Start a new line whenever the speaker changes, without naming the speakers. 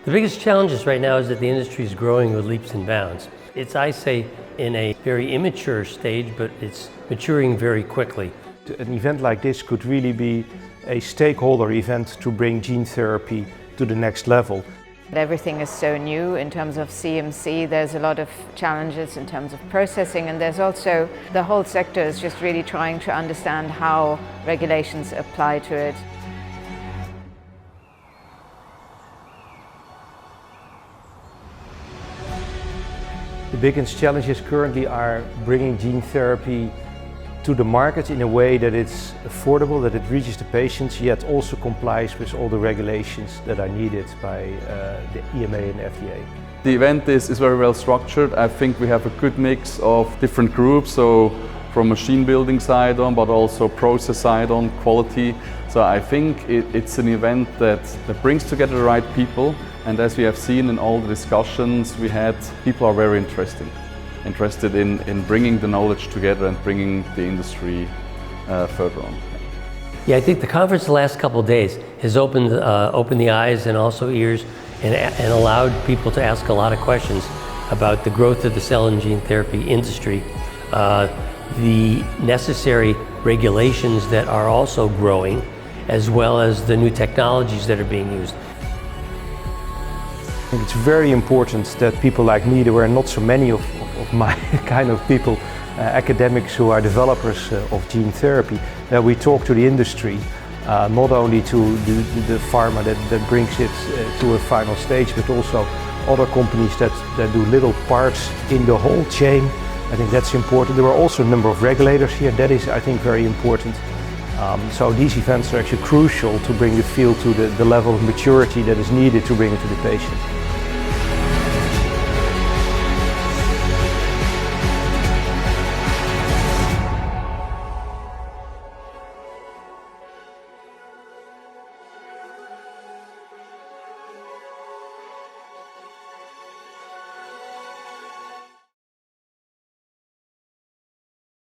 The biggest challenges right now is that the industry is growing with leaps and bounds. It's, I say, in a very immature stage, but it's maturing very quickly.
An event like this could really be a stakeholder event to bring gene therapy to the next level.
Everything is so new in terms of CMC. There's a lot of challenges in terms of processing, and there's also the whole sector is just really trying to understand how regulations apply to it.
The biggest challenges currently are bringing gene therapy to the market in a way that it's affordable, that it reaches the patients, yet also complies with all the regulations that are needed by the EMA and FDA.
The event is very well structured. I think we have a good mix of different groups, so from machine building side on, but also process side on, quality. So I think it's an event that brings together the right people, and as we have seen in all the discussions we had, people are very interested in bringing the knowledge together and bringing the industry further on.
Yeah, I think the conference the last couple of days has opened the eyes and also ears and allowed people to ask a lot of questions about the growth of the cell and gene therapy industry, the necessary regulations that are also growing, as well as the new technologies that are being used.
I think it's very important that people like me, there were not so many of my kind of people, academics who are developers of gene therapy, that we talk to the industry, not only to the pharma that brings it to a final stage, but also other companies that do little parts in the whole chain. I think that's important. There were also a number of regulators here. That is, I think, very important. So these events are actually crucial to bring the field to the level of maturity that is needed to bring it to the patient.